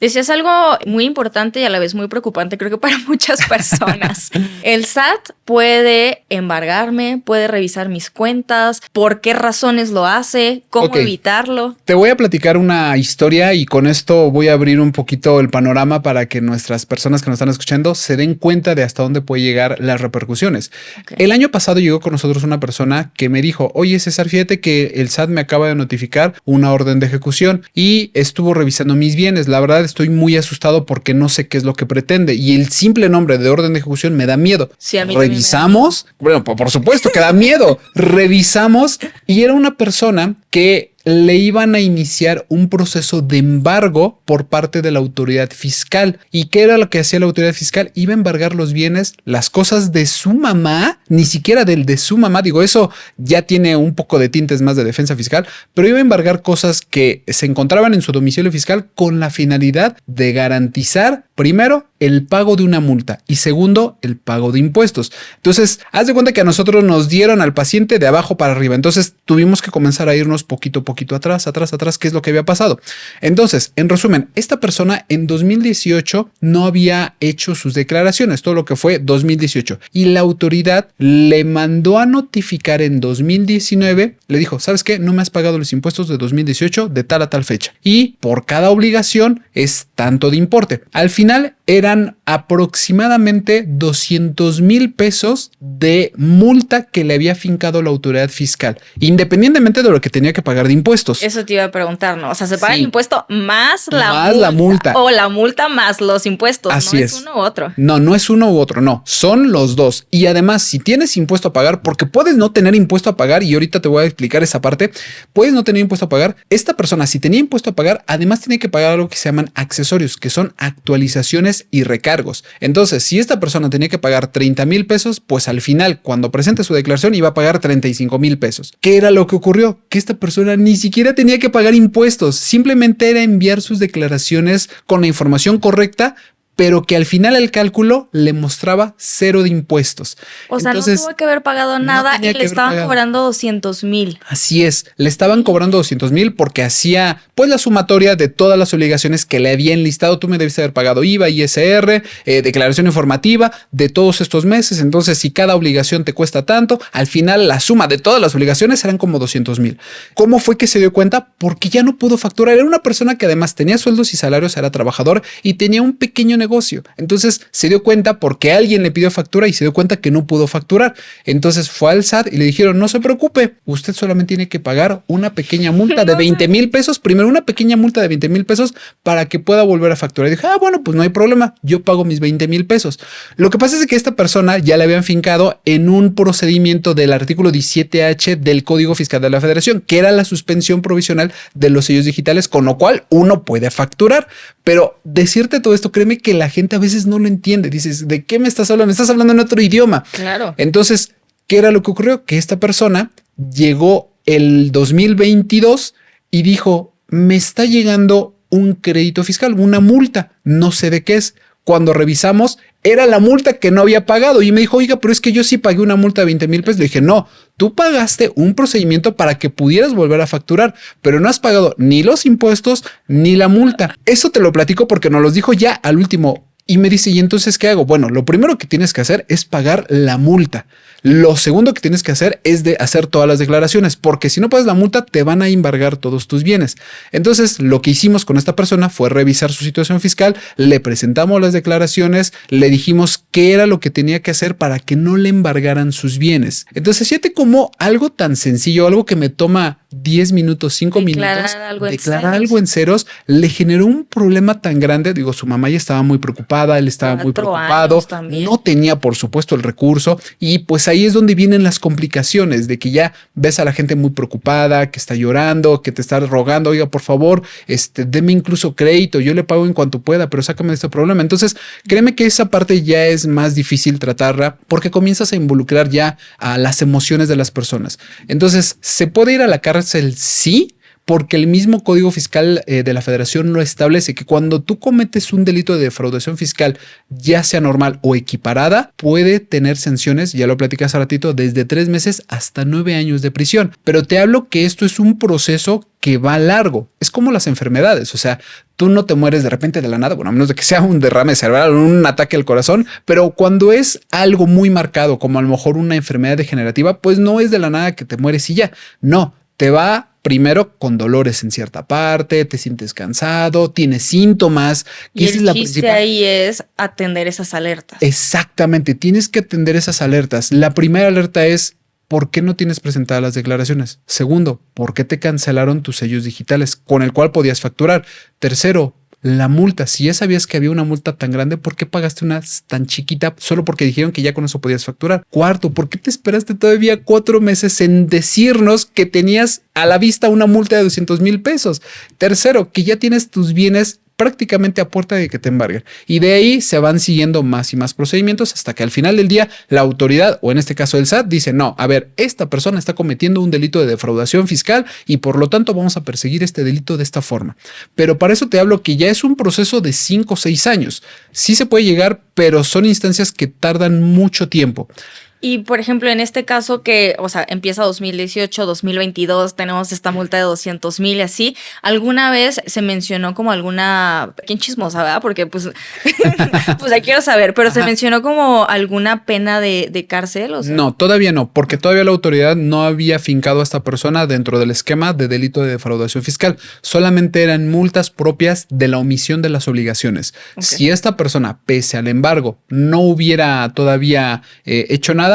Decías algo muy importante y a la vez muy preocupante, creo que para muchas personas. El SAT puede embargarme, puede revisar mis cuentas, por qué razones lo hace, cómo evitarlo. Te voy a platicar una historia y con esto voy a abrir un poquito el panorama para que nuestras personas que nos están escuchando se den cuenta de hasta dónde puede llegar las repercusiones. El año pasado llegó con nosotros una persona que me dijo, oye César, fíjate que el SAT me acaba de notificar una orden de ejecución y estuvo revisando mis bienes. La verdad estoy muy asustado porque no sé qué es lo que pretende y el simple nombre de orden de ejecución me da miedo. Sí, a mí revisamos, bueno, por supuesto que da miedo. Revisamos y era una persona que le iban a iniciar un proceso de embargo por parte de la autoridad fiscal. ¿Y qué era lo que hacía la autoridad fiscal? Iba a embargar los bienes, las cosas de su mamá, ni siquiera del de su mamá. Digo, eso ya tiene un poco de tintes más de defensa fiscal, pero iba a embargar cosas que se encontraban en su domicilio fiscal con la finalidad de garantizar, primero, el pago de una multa y segundo, el pago de impuestos. Entonces, haz de cuenta que a nosotros nos dieron al paciente de abajo para arriba. Entonces, tuvimos que comenzar a irnos poquito atrás, qué es lo que había pasado. Entonces, en resumen, esta persona en 2018 no había hecho sus declaraciones, todo lo que fue 2018. Y la autoridad le mandó a notificar en 2019, le dijo, ¿sabes qué? No me has pagado los impuestos de 2018 de tal a tal fecha. Y por cada obligación es tanto de importe. Al final eran aproximadamente 200,000 pesos de multa que le había fincado la autoridad fiscal, independientemente de lo que tenía que pagar de impuestos. Eso te iba a preguntar, ¿no? O sea, se paga el impuesto más la multa. O la multa más los impuestos. Así no es uno u otro. No es uno u otro, no. Son los dos. Y además, si tienes impuesto a pagar, porque puedes no tener impuesto a pagar, y ahorita te voy a explicar esa parte, puedes no tener impuesto a pagar. Esta persona, si tenía impuesto a pagar, además tiene que pagar algo que se llaman accesorios, que son actualizaciones y recargos. Entonces, si esta persona tenía que pagar 30,000 pesos, pues al final, cuando presente su declaración, iba a pagar 35,000 pesos. ¿Qué era lo que ocurrió? Que esta persona ni siquiera tenía que pagar impuestos, simplemente era enviar sus declaraciones con la información correcta, pero que al final el cálculo le mostraba 0 de impuestos. O sea, entonces, no tuvo que haber pagado nada y le estaban cobrando 200,000. Así es, le estaban cobrando 200,000 porque hacía pues la sumatoria de todas las obligaciones que le habían listado. Tú me debiste haber pagado IVA, ISR, declaración informativa de todos estos meses. Entonces, si cada obligación te cuesta tanto, al final la suma de todas las obligaciones eran como 200,000. ¿Cómo fue que se dio cuenta? Porque ya no pudo facturar. Era una persona que además tenía sueldos y salarios, era trabajador y tenía un pequeño negocio. Entonces se dio cuenta porque alguien le pidió factura y se dio cuenta que no pudo facturar. Entonces fue al SAT y le dijeron, no se preocupe, usted solamente tiene que pagar una pequeña multa de 20,000 pesos. Primero una pequeña multa de 20,000 pesos para que pueda volver a facturar. Y dije, bueno, pues no hay problema, yo pago mis 20,000 pesos. Lo que pasa es que esta persona ya le habían fincado en un procedimiento del artículo 17H del Código Fiscal de la Federación, que era la suspensión provisional de los sellos digitales, con lo cual uno puede facturar. Pero decirte todo esto, créeme que la gente a veces no lo entiende. Dices, ¿de qué me estás hablando? Me estás hablando en otro idioma. Claro. Entonces, ¿qué era lo que ocurrió? Que esta persona llegó el 2022 y dijo, me está llegando un crédito fiscal, una multa, no sé de qué es. Cuando revisamos, era la multa que no había pagado y me dijo, oiga, pero es que yo sí pagué una multa de 20,000 pesos. Le dije, no, tú pagaste un procedimiento para que pudieras volver a facturar, pero no has pagado ni los impuestos ni la multa. Eso te lo platico porque nos los dijo ya al último. Y me dice, ¿y entonces qué hago? Bueno, lo primero que tienes que hacer es pagar la multa. Lo segundo que tienes que hacer es de hacer todas las declaraciones, porque si no pagas la multa te van a embargar todos tus bienes. Entonces, lo que hicimos con esta persona fue revisar su situación fiscal, le presentamos las declaraciones, le dijimos qué era lo que tenía que hacer para que no le embargaran sus bienes. Entonces, fíjate como algo tan sencillo, algo que me toma 10 minutos, 5 minutos, declarar algo en ceros, le generó un problema tan grande. Digo, su mamá ya estaba muy preocupada, él estaba muy preocupado, no tenía por supuesto el recurso y pues ahí es donde vienen las complicaciones de que ya ves a la gente muy preocupada, que está llorando, que te está rogando, oiga, por favor, deme incluso crédito, yo le pago en cuanto pueda, pero sácame de este problema. Entonces, créeme que esa parte ya es más difícil tratarla porque comienzas a involucrar ya a las emociones de las personas. Entonces, ¿se puede ir a la cárcel? Sí, porque el mismo Código Fiscal de la Federación lo establece, que cuando tú cometes un delito de defraudación fiscal, ya sea normal o equiparada, puede tener sanciones, ya lo platicé hace ratito, desde 3 meses hasta 9 años de prisión. Pero te hablo que esto es un proceso que va largo. Es como las enfermedades, o sea, tú no te mueres de repente de la nada, bueno, a menos de que sea un derrame cerebral o un ataque al corazón, pero cuando es algo muy marcado, como a lo mejor una enfermedad degenerativa, pues no es de la nada que te mueres y ya. No, te va primero con dolores en cierta parte, te sientes cansado, tienes síntomas. Y el chiste ahí es atender esas alertas. Exactamente, tienes que atender esas alertas. La primera alerta es: ¿por qué no tienes presentadas las declaraciones? Segundo, ¿por qué te cancelaron tus sellos digitales con el cual podías facturar? Tercero, la multa. Si ya sabías que había una multa tan grande, ¿por qué pagaste una tan chiquita solo porque dijeron que ya con eso podías facturar? Cuarto, ¿por qué te esperaste todavía 4 meses en decirnos que tenías a la vista una multa de 200,000 pesos? Tercero, que ya tienes tus bienes prácticamente a puerta de que te embarguen. Y de ahí se van siguiendo más y más procedimientos hasta que al final del día la autoridad, o en este caso el SAT, dice: no, a ver, esta persona está cometiendo un delito de defraudación fiscal y por lo tanto vamos a perseguir este delito de esta forma. Pero para eso te hablo que ya es un proceso de 5 o 6 años. Sí se puede llegar, pero son instancias que tardan mucho tiempo. Y por ejemplo, en este caso que, o sea, empieza 2018, 2022, tenemos esta multa de 200,000 y así, ¿alguna vez se mencionó como alguna, quién chismosa, verdad? Porque pues, pues ya quiero saber, pero se mencionó como alguna pena de cárcel, o sea. No, todavía no, porque todavía la autoridad no había fincado a esta persona dentro del esquema de delito de defraudación fiscal. Solamente eran multas propias de la omisión de las obligaciones. Okay. Si esta persona, pese al embargo, no hubiera todavía hecho nada,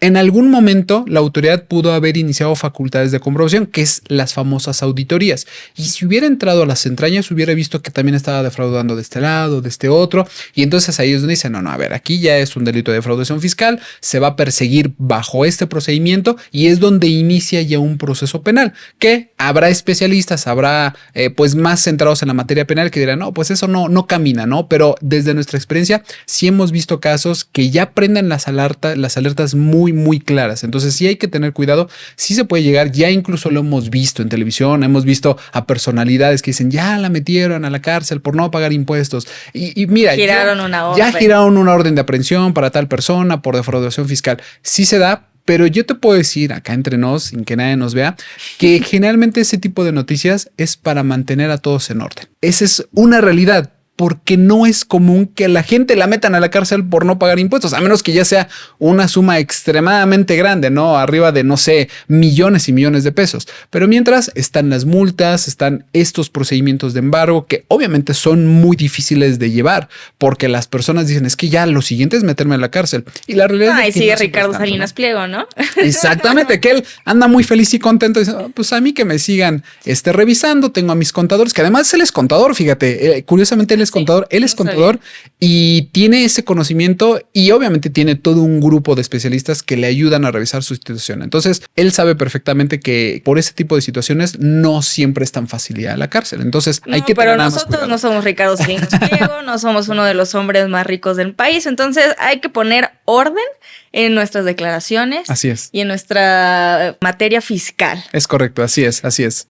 en algún momento la autoridad pudo haber iniciado facultades de comprobación, que es las famosas auditorías. Y si hubiera entrado a las entrañas, hubiera visto que también estaba defraudando de este lado, de este otro. Y entonces ahí es donde dicen: no, a ver, aquí ya es un delito de defraudación fiscal, se va a perseguir bajo este procedimiento y es donde inicia ya un proceso penal, que habrá especialistas, habrá pues más centrados en la materia penal que dirán: no, pues eso no camina, ¿no? Pero desde nuestra experiencia sí hemos visto casos que ya prenden las alertas muy claras. Entonces sí hay que tener cuidado. Sí se puede llegar, ya incluso lo hemos visto en televisión, hemos visto a personalidades que dicen: ya la metieron a la cárcel por no pagar impuestos. Y mira, giraron una orden. Ya giraron una orden de aprehensión para tal persona por defraudación fiscal. Sí se da, pero yo te puedo decir acá entre nos, sin que nadie nos vea, que generalmente ese tipo de noticias es para mantener a todos en orden. Esa es una realidad. Porque no es común que la gente la metan a la cárcel por no pagar impuestos, a menos que ya sea una suma extremadamente grande, ¿no? Arriba de, no sé, millones y millones de pesos. Pero mientras están las multas, están estos procedimientos de embargo que obviamente son muy difíciles de llevar, porque las personas dicen: es que ya lo siguiente es meterme a la cárcel. Y la realidad es que sigue no Ricardo Salinas Pliego, ¿no? Exactamente, que él anda muy feliz y contento. Dice: pues a mí que me sigan revisando, tengo a mis contadores, que además él es contador, fíjate, curiosamente él es contador, y tiene ese conocimiento y obviamente tiene todo un grupo de especialistas que le ayudan a revisar su situación. Entonces, él sabe perfectamente que por ese tipo de situaciones no siempre es tan fácil ir a la cárcel. Entonces, hay que tener más cuidado. Pero nosotros no somos Ricardo Salinas Pliego, no somos uno de los hombres más ricos del país. Entonces, hay que poner orden en nuestras declaraciones. Así es. Y en nuestra materia fiscal. Es correcto, así es.